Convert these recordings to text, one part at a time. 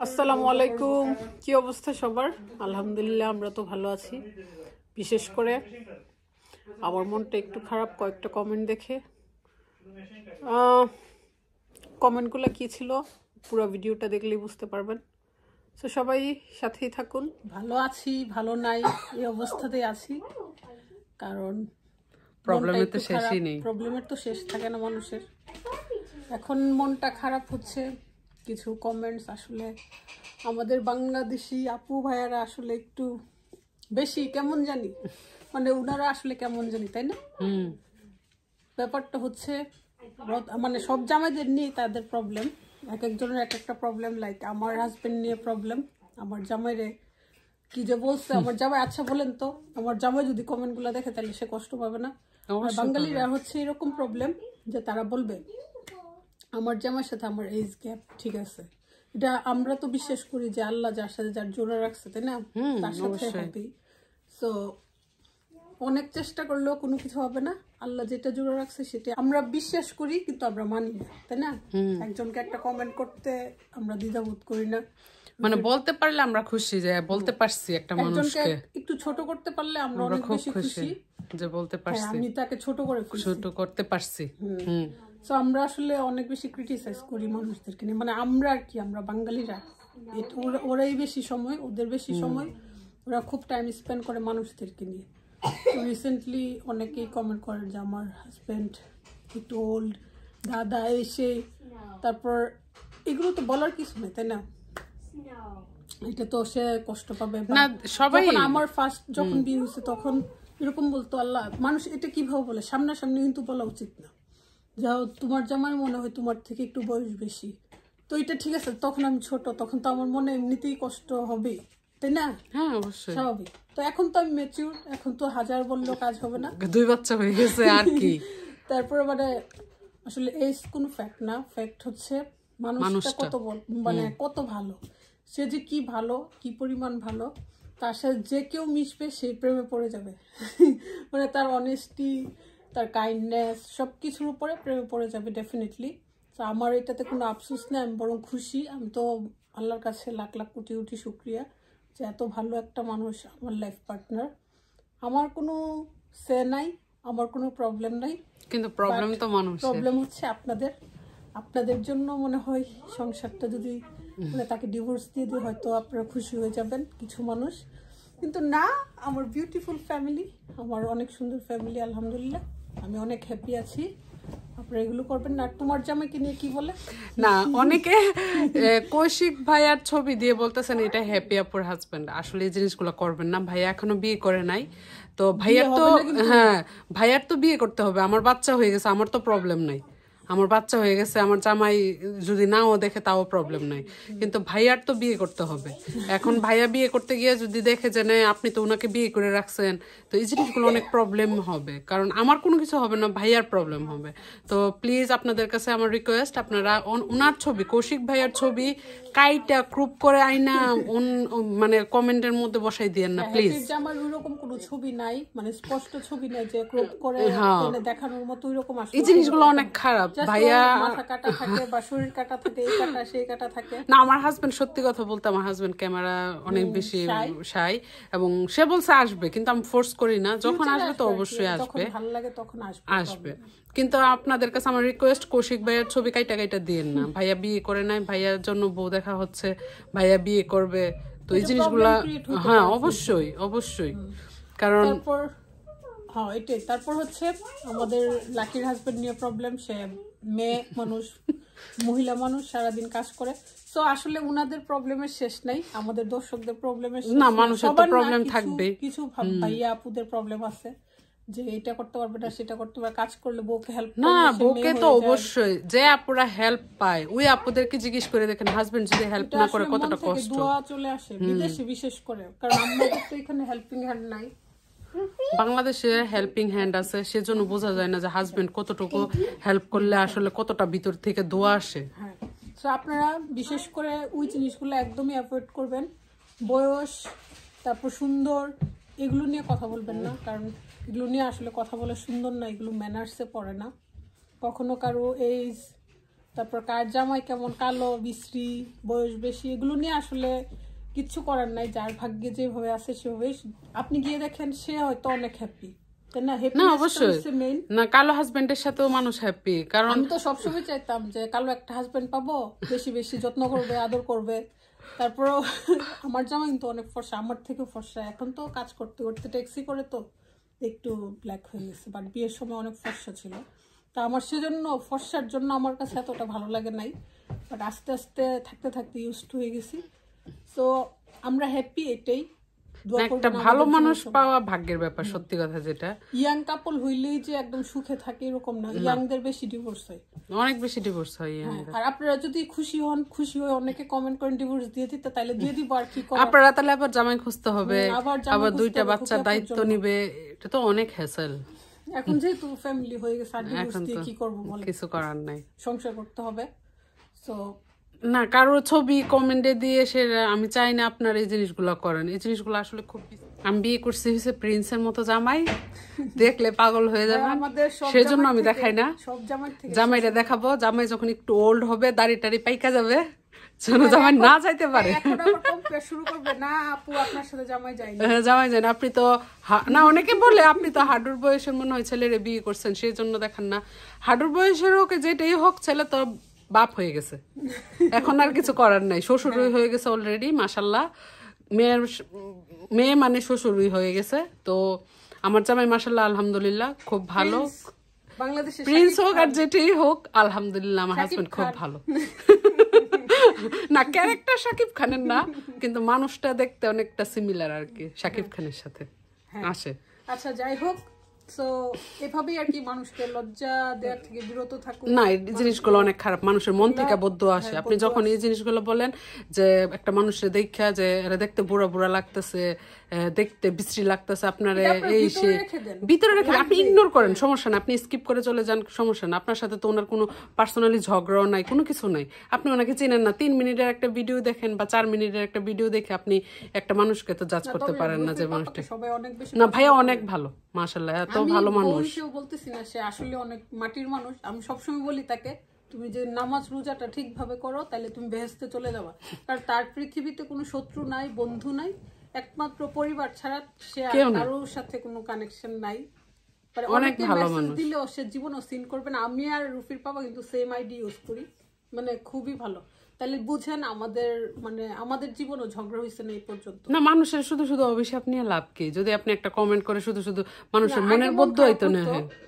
আসসালামু আলাইকুম। কি অবস্থা সবার? আলহামদুলিল্লাহ, আমরা তো ভালো আছি। বিশেষ করে আমার মনটা একটু খারাপ কয়েকটা কমেন্ট দেখে। কমেন্টগুলো কি ছিল পুরো ভিডিওটা দেখলেই বুঝতে পারবেন। তো সবাই সাথেই থাকুন। ভালো আছি, ভালো নাই, এই অবস্থাতেই আছি, কারণ প্রবলেমের তো শেষ থাকে না মানুষের। এখন মনটা খারাপ হচ্ছে। কিছু কমেন্টস আসলে আমাদের বাংলাদেশি আপু ভাইয়ারা আসলে একটু বেশি কেমন জানি, মানে ওনারা আসলে কেমন জানি, তাই না? ব্যাপারটা হচ্ছে মানে সব জামাইদের নিয়ে তাদের প্রবলেম, এক একজনের এক একটা প্রবলেম। লাইক আমার হাজবেন্ড নিয়ে প্রবলেম, আমার জামাইরে কি যে বলছে আমার জামাই। আচ্ছা বলেন তো, আমার জামাই যদি কমেন্টগুলো দেখে তাহলে সে কষ্ট পাবে না? বাঙালিরা হচ্ছে এরকম প্রবলেম যে তারা বলবে আমার জামাইয়ের সাথে আমার এজ গ্যাপ, ঠিক আছে, এটা আমরা তো বিশ্বাস করি যে আল্লাহ যার সাথে যার জোড়া রাখছে, তাই না, তার সাথে হবে। সো অনেক চেষ্টা করলেও কোনো কিছু হবে না। আল্লাহ যেটা জোড়া রাখছে সেটা আমরা বিশ্বাস করি, কিন্তু আমরা মানি না, তাই না? একজনকে একটা কমেন্ট করতে আমরা দ্বিধাবোধ করি না, মানে বলতে পারলে আমরা খুশি যে বলতে পারছি একটা মানুষকে। একটু ছোট করতে পারলে আমরা অনেক বেশি খুশি যে বলতে পারছি, আমি তাকে ছোট করতে পারছি। তো আমরা আসলে অনেক বেশি ক্রিটিসাইজ করি মানুষদেরকে নিয়ে, মানে আমরা আর কি, আমরা বাঙালিরা ওরাই বেশি সময়, ওদের বেশি সময়, ওরা খুব টাইম স্পেন্ড করে মানুষদেরকে নিয়ে। রিসেন্টলি অনেকেই কমেন্ট করেন যে আমার হাজব্যান্ড একটু ওল্ড, দাদা এসে, তারপর এগুলো তো বলার কিছু নেই, তাই না? এটা তো সে কষ্ট পাবে না সবাই। আমার ফার্স্ট যখন বিয়ে হয়েছে তখন এরকম বলতো আল্লাহ, মানুষ এটা কিভাবে বলে, সামনাসামনি কিন্তু বলা উচিত না। যাও তোমার জামাই মনে হয় তোমার থেকে একটু বয়স বেশি, তো এটা ঠিক আছে, তখন আমি ছোট, তখন তো আমার মনে এমনিতেই কষ্ট হবে, তাই না? হ্যাঁ অবশ্যই, স্বাভাবিক। তো এখন তো আমি ম্যাচিউর, এখন তো হাজার বললেও কাজ হবে না, 2 বাচ্চা হয়ে গেছে আর কি। তারপরে মানে আসলে এজ কোনো ফ্যাক্ট না, ফ্যাক্ট হচ্ছে মানুষটা কত মানে কত ভালো, সে যে কি ভালো, কি পরিমাণ ভালো, তার সাথে যে কেউ মিশবে সেই প্রেমে পড়ে যাবে। মানে তার অনেস্টি, তার কাইন্ডনেস, সব কিছুর উপরে প্রেমে পড়ে যাবে ডেফিনেটলি। তো আমার এটাতে কোনো আফসোস নেই, আমি বরং খুশি। আমি তো আল্লাহর কাছে লাখ লাখ কোটি কোটি শুকরিয়া যে এত ভালো একটা মানুষ আমার লাইফ পার্টনার। আমার কোনো সে নাই, আমার কোনো প্রবলেম নাই, কিন্তু প্রবলেম তো মানুষের। প্রবলেম হচ্ছে আপনাদের জন্য মনে হয় সংসারটা যদি মানে তাকে ডিভোর্স দিয়ে দিয়ে হয়তো আপনারা খুশি হয়ে যাবেন কিছু মানুষ, কিন্তু না, আমার বিউটিফুল ফ্যামিলি, আমার অনেক সুন্দর ফ্যামিলি, আলহামদুলিল্লাহ, আমি অনেক হ্যাপি আছি। আপনারা এগুলো করবেন না। তোমার জামাইকে নিয়ে কি বলে না, অনেকে কৌশিক ভাইয়ার ছবি দিয়ে বলতেছেন এটা হ্যাপি আপুর হাজবেন্ড। আসলে এই জিনিসগুলো করবেন না, ভাইয়া এখনো বিয়ে করে নাই তো। ভাইয়ার তো ভাইয়ার তো বিয়ে করতে হবে, আমার বাচ্চা হয়ে গেছে, আমার তো প্রবলেম নাই, আমার বাচ্চা হয়ে গেছে, আমার জামাই যদি নাও দেখে তাও প্রবলেম নাই, কিন্তু ভাইয়ার তো বিয়ে করতে হবে। এখন ভাইয়া বিয়ে করতে গিয়ে যদি দেখে যে না আপনি তো ওনাকে বিয়ে করে রাখছেন, তো এই জিনিসগুলো অনেক প্রবলেম হবে, কারণ আমার কোনো কিছু হবে না, ভাইয়ার প্রবলেম হবে। তো প্লিজ আপনাদের কাছে আমার রিকোয়েস্ট, আপনারা ওনার ছবি, কৌশিক ভাইয়ার ছবি কাইটা ক্রুপ করে আইনা মানে কমেন্টের মধ্যে বসাই দিয়েন না প্লিজ। আমার ওইরকম কোনো ছবি নাই, মানে স্পষ্ট ছবি নাই যে ক্রপ করে দেখানোর মতো ওইরকম। এই জিনিসগুলো অনেক খারাপ ভাইয়া, মাথা কাটা থাকে বা শরীর কাটা থাকে, এই কাটা সেই কাটা থাকে না। আমার হাজবেন্ড, সত্যি কথা বলতে আমার হাজবেন্ড ক্যামেরা অনেক বেশি শাই, এবং সে বলছে আসবে, কিন্তু আমি ফোর্স করি না, যখন আসবে তো অবশ্যই আসবে, ভালো লাগে তখন আসবে। কিন্তু আপনাদের কাছে আমার রিকোয়েস্ট, কৌশিক ভাইয়ার ছবি কাইটা দিয়েন না। ভাইয়া বিয়ে করে নাই, ভাইয়ার জন্য বউ দেখা হচ্ছে, ভাইয়া বিয়ে করবে, তো এই জিনিসগুলা হ্যাঁ অবশ্যই অবশ্যই, কারণ হ্যাঁ এটাই। তারপর হচ্ছে আমাদের লাকির হাজবেন্ড নিয়ে প্রবলেম, সে মেয়ে মানুষ, মহিলা মানুষ, সারাদিন কাজ করে। তো আসলে উনাদের প্রবলেমের শেষ নাই, আমাদের দর্শকদের প্রবলেমের শেষ না, মানুষের তো প্রবলেম থাকবে, কিছু ভাইয়া আপুদের প্রবলেম আছে যে এটা করতে পারবে না, সেটা করতে পারবে, কাজ করলে বউকে হেল্প না, বউকে তো অবশ্যই, যে আপুরা হেল্প পায় ওই আপুদেরকে জিজ্ঞেস করে দেখেন হাজবেন্ড যদি হেল্প না করে কতটা কষ্ট। দোয়া চলে আসে বিদেশে বিশেষ করে, কারণ আমাদের তো এখানে হেল্পিং হ্যান্ড নাই। বাংলাদেশে হেল্পিং হ্যান্ড আছে, সেজন্য বোঝা যায় না যে হাজবেন্ড কতটুকু হেল্প করলে আসলে কতটা ভিতর থেকে দোয়া আসে। হ্যাঁ, তো আপনারা বিশেষ করে ওই জিনিসগুলো একদমই অ্যাভয়েড করবেন। বয়স, তারপর সুন্দর, এগুলো নিয়ে কথা বলবেন না, কারণ এগুলো নিয়ে আসলে কথা বলা সুন্দর না, এগুলো ম্যানার্সে পড়ে না। কখনো কারো এজ, তারপর কার জামাই কেমন কালো বিশ্রী বয়স বেশি এগুলো নিয়ে আসলে কিচ্ছু করার নাই, যার ভাগ্যে যেভাবে আছে সেভাবে। আপনি গিয়ে দেখেন সে হয়তো অনেক হ্যাপি, না অবশ্যই না, কালো হাজবেন্ডের সাথেও মানুষ হ্যাপি। কারণ আমি তো সবসময় চাইতাম যে কালো একটা হাজবেন্ড পাবো, বেশি বেশি যত্ন করবে, আদর করবে। তারপরও আমার জামাই কিন্তু অনেক ফর্সা, আমার থেকেও ফর্সা। এখন তো কাজ করতে করতে ট্যাক্সি করে তো একটু ব্ল্যাক হয়ে গেছে, বাট বিয়ের সময় অনেক ফর্সা ছিল। তা আমার সেজন্য ফর্সার জন্য আমার কাছে এতটা ভালো লাগে নাই, বাট আস্তে আস্তে থাকতে থাকতে ইউজড হয়ে গেছি। তো আমরা হ্যাপি, এটাই। একটা ভালো মানুষ পাওয়া ভাগ্যের ব্যাপার, সত্যি কথা যেটা। ইয়াং কাপল হইলেই যে একদম সুখে থাকে এরকম না, ইয়াংদের বেশি ডিভোর্স হয়, অনেক বেশি ডিভোর্স হয়। আর আপনারা যদি খুশি হন, খুশি হয়ে অনেকে কমেন্ট করেন ডিভোর্স দিয়ে দিতে, তাহলে দিয়ে দিব। আর কি করার, আপনারা তাহলে আবার জামাই খুঁজতে হবে, আবার দুইটা বাচ্চার দায়িত্ব নিবে, এটা তো অনেক হ্যাসেল। এখন যেহেতু ফ্যামিলি হয়ে গেছে, আর ডিভোর্স দিয়ে কি করব বলেন, কিছু করার নাই, সংসার করতে হবে। সো না কারো ছবি কমেন্টে দিয়ে সে, আমি চাই না আপনারা এই জিনিসগুলো করেন। এই জিনিসগুলো আসলে খুব, আমি বিয়ে করছি হচ্ছে প্রিন্সের মতো জামাই, দেখলে পাগল হয়ে যাবে, সেই জন্য আমি দেখাই না। জামাইটা দেখাবো, জামাই যখন একটু ওল্ড হবে, দাড়ি টাড়ি পাইকা যাবে, জামাই না যাইতে পারে, জামাই যায় না। আপনি তো না, অনেকে বলে আপনি তো হাডুর বয়সের মনে হয় ছেলেরে বিয়ে করছেন, সেই জন্য দেখান না। হাডুর বয়সের হোক যেটাই হোক, ছেলে তো বাপ হয়ে গেছে, এখন আর কিছু করার নাই। শ্বশুরই হয়ে গেছে অলরেডি, মাশাল্লাহ। মেয়ে মানে শ্বশুরই হয়ে গেছে। তো আমার জামাই মাশাল্লাহ আলহামদুলিল্লাহ খুব ভালো, প্রিন্স হোক আর যেটাই হোক, আলহামদুলিল্লাহ আমার হাজবেন্ড খুব ভালো। না ক্যারেক্টার শাকিব খানের না, কিন্তু মানুষটা দেখতে অনেকটা সিমিলার আর কি শাকিব খানের সাথে আসে। আচ্ছা যাই হোক, সো এভাবেই আর কি মানুষকে লজ্জা দেওয়ার থেকে বিরত থাকুন। না এই জিনিসগুলো অনেক খারাপ, মানুষের মন থেকে বদ্ধ আসে। আপনি যখন এই জিনিসগুলো বলেন যে একটা মানুষের দেখা যে এরা দেখতে বুড়া বুড়া লাগতেছে, দেখতে বিশ্রী লাগতেছে, আপনার এই সে ভিতরে রেখে আপনি ইগনোর করেন, সমস্যা না, আপনি স্কিপ করে চলে যান, সমস্যা না। আপনার সাথে তো ওনার কোনো পার্সোনালি ঝগড়াও নাই, কোনো কিছু নাই, আপনি ওনাকে চেনেন না। 3 মিনিটের একটা ভিডিও দেখেন বা 4 মিনিটের একটা ভিডিও দেখে আপনি একটা মানুষকে তো জাজ করতে পারেন না যে মানুষটা। না ভাইয়া অনেক ভালো, মাশাআল্লাহ, এত ভালো মানুষ। বলতেছি না সে আসলে অনেক মাটির মানুষ। আমি সবসময় বলি তাকে, তুমি যে নামাজ রোজাটা ঠিকভাবে করো, তাহলে তুমি বেহেশতে চলে যাবা। কারণ তার পৃথিবীতে কোনো শত্রু নাই, বন্ধু নাই, একমাত্র পরিবার ছাড়া সে কারোর সাথে কোনো কানেকশন নাই। অনেক ভালো মানুষ, দিলেও সে জীবনও সিন করবে না। আমি আর রুফির পাপা কিন্তু সেম আইডি ইউজ করি, মানে খুবই ভালো। তাহলে বুঝেন আমাদের মানে আমাদের জীবনও ঝগড়া হয়েছে না এই পর্যন্ত। না মানুষের শুধু শুধু অভিশাপ নিয়ে লাভ কি, যদি আপনি একটা কমেন্ট করে শুধু শুধু মানুষের মনের বদ্ধ হইতো না।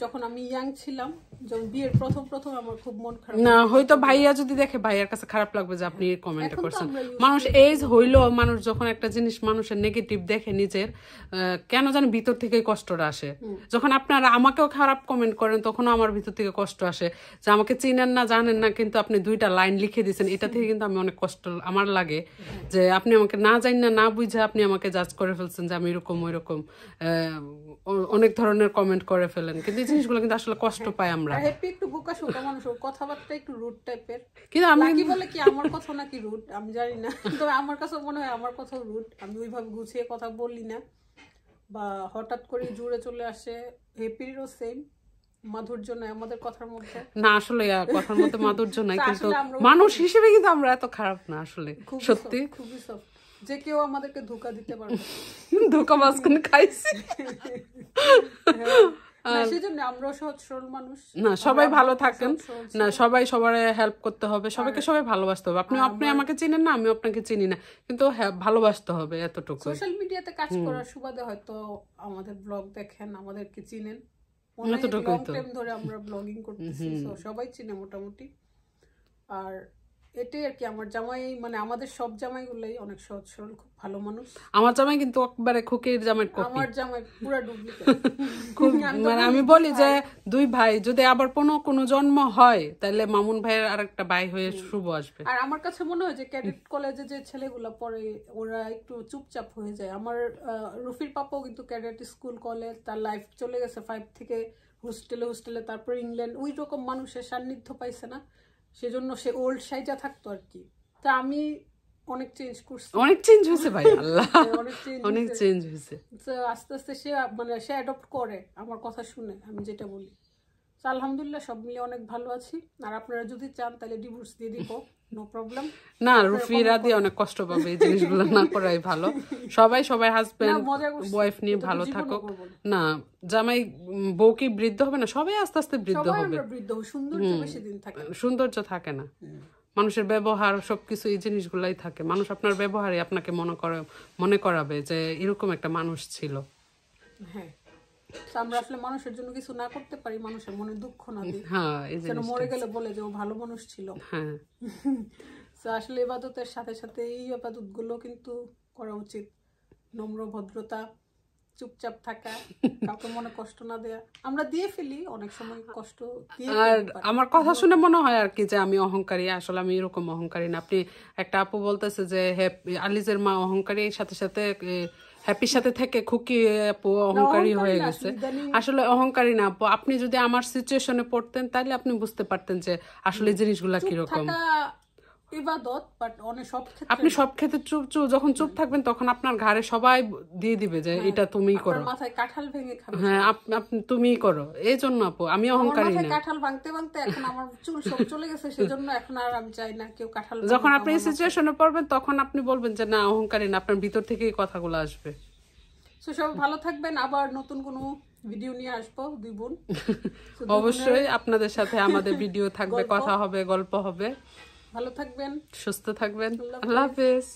যখন আমি ইয়াং ছিলাম, যখন বিয়ের প্রথম আমার খুব মন খারাপ না হয়তো ভাইয়া যদি দেখে, ভাইয়ার কাছে খারাপ লাগবে যে আপনি কমেন্ট করছেন। মানুষ এজ হইলো, মানুষ যখন একটা জিনিস মানুষের নেগেটিভ দেখে নিজের, কেন জানি ভিতর থেকে কষ্টটা আসে। যখন আপনারা আমাকেও খারাপ কমেন্ট করেন, তখন আমার ভিতর থেকে কষ্ট আসে যে আমাকে চিনেন না, জানেন না, কিন্তু আপনি 2টা লাইন লিখে দিয়েছেন, এটা থেকে কিন্তু আমি অনেক কষ্ট আমার লাগে যে আপনি আমাকে না জানি না বুঝে আপনি আমাকে জাজ করে ফেলছেন যে আমি এরকম ওইরকম, অনেক ধরনের কমেন্ট করে ফেলেন, কিন্তু এই জিনিসগুলো কিন্তু আসলে কষ্ট পাই আমরা। হ্যাপি একটু বোকা শোকা মানুষ, কথাবার্তা একটু রুড টাইপের, কিন্তু আমি কি বলে কি আমার কথা নাকি রুড আমি জানি না, তবে আমার কাছে মনে হয় আমার কথাও রুড। আমি ওইভাবে গুছিয়ে কথা বলি না, বা হঠাৎ করে জুড়ে চলে আসে। হ্যাপিরও সেম, মাধুর্য নাই আমাদের কথার মধ্যে। না আসলে কথার মধ্যে মাধুর্য নাই, কিন্তু মানুষ হিসেবে কিন্তু আমরা এত খারাপ না আসলে, সত্যি খুবই সব। যে কেউ আমাদেরকে ধোঁকা দিতে পারবে, ধোঁকা মাঝখানে খাইছি। সেজন্য আমরা সহজ সরল মানুষ। না সবাই ভালো থাকেন, না সবাই সবার হেল্প করতে হবে, সবাইকে সবাই ভালোবাসতে হবে। আপনি আমাকে চিনেন না, আমি আপনাকে চিনি না, কিন্তু ভালোবাসতে হবে, এতটুকু। সোশ্যাল মিডিয়াতে কাজ করার সুবাদে হয়তো আমাদের ব্লগ দেখেন, আমাদেরকে চিনেন, ধরে আমরা ব্লগিং করতেছি, সবাই চিনে মোটামুটি। আর এটাই আর কি, আমার জামাই মানে আমাদের সব জামাই গুলাই অনেক সহজ সরল, খুব ভালো মানুষ। আমার জামাই কিন্তু একবারে খুকির জামাই কপি, আমার জামাই পুরো ডুপ্লিকেট। মানে আমি বলি যে 2 ভাই যদি আবার কোনো জন্ম হয়, তাহলে মামুন ভাইয়ের আরেকটা ভাই হয়ে শুভ আসবে। আর আমার কাছে মনে হয় যে ক্যাডেট কলেজে যে ছেলেগুলো পড়ে ওরা একটু চুপচাপ হয়ে যায়। আমার রফির পাপাও কিন্তু ক্যাডেট স্কুল কলেজ, তার লাইফ চলে গেছে 5 থেকে হোস্টেলে, তারপর ইংল্যান্ড, ওই রকম মানুষের সান্নিধ্য পাইছে না, সেজন্য সে ওল্ড সাইজা থাকতো আর কি। তা আমি অনেক চেঞ্জ করছি, অনেক চেঞ্জ হয়েছে ভাই, আল্লাহ অনেক চেঞ্জ হয়েছে। আস্তে আস্তে সে মানে সে অ্যাডপ্ট করে আমার কথা শুনে আমি যেটা বলি। তো আলহামদুলিল্লাহ সব মিলে অনেক ভালো আছি। আর আপনারা যদি চান তাহলে ডিভোর্স দিয়ে দিব, নো প্রবলেম। না, রুফিরা দিয়ে অনেক কষ্ট পাবে, এই জিনিসগুলো না করাই ভালো। সবাই হাজবেন্ড ওয়াইফ নিয়ে ভালো থাকুক। না, জামাই বউ কি বৃদ্ধ হবে না? সবাই আস্তে আস্তে বৃদ্ধ হবে। সৌন্দর্য থাকে না, মানুষের ব্যবহার সবকিছু এই জিনিসগুলাই থাকে। মানুষ আপনার ব্যবহারে আপনাকে মনে করাবে যে এরকম একটা মানুষ ছিল। হ্যাঁ, আমরা আসলে মানুষের জন্য কিছু না করতে পারি, মানুষের মনে দুঃখ না দিই। হ্যাঁ, যেন মরে গেলে বলে যে ও ভালো মানুষ ছিল। হ্যাঁ, তো আসলে ইবাদতের সাথে সাথে এই ইবাদত গুলো কিন্তু করা উচিত। নম্র, ভদ্রতা, চুপচাপ থাকা, কাউকে মনে কষ্ট না দেয়া। আমরা দিয়ে ফেলি অনেক সময় কষ্ট দিয়ে। আর আমার কথা শুনে মনে হয় আর কি যে আমি অহংকারী। আসলে আমি এরকম অহংকারী না। আপনি একটা আপু বলতেছে যে আলিজের মা অহংকারী, সাথে সাথে হ্যাপির সাথে থেকে খুকি আপু অহংকারী হয়ে গেছে। আসলে অহংকারী না আপু। আপনি যদি আমার সিচুয়েশনে পড়তেন তাহলে আপনি বুঝতে পারতেন যে আসলে জিনিসগুলা কিরকম। ইবাদত, বাট অনেক সব ক্ষেত্রে আপনি সব ক্ষেত্রে যখন চুপ থাকবেন তখন আপনার ঘাড়ে সবাই দিয়ে দিবে যে এটা তুমিই করো, মাথায় কাঁঠাল ভেঙে খাবে। হ্যাঁ, আপনি তুমিই করো। এই জন্য আপু আমি অহংকারী না। কাঁঠাল ভাঙতে ভাঙতে এখন আমার চুল সব চলে গেছে, সেজন্য এখন আর আমি চাই না কেউ কাঁঠাল। যখন আপনি এই সিচুয়েশনে পড়বেন তখন আপনি বলবেন যে না, অহংকারী না, আপনার ভিতর থেকে এই কথাগুলো আসবে। তো সব ভালো থাকবেন। আবার নতুন কোনো ভিডিও নিয়ে আসবো, দুই বোন। অবশ্যই আপনাদের সাথে আমাদের ভিডিও থাকবে, কথা হবে, গল্প হবে। ভালো থাকবেন, সুস্থ থাকবেন। আল্লাহ হাফেজ।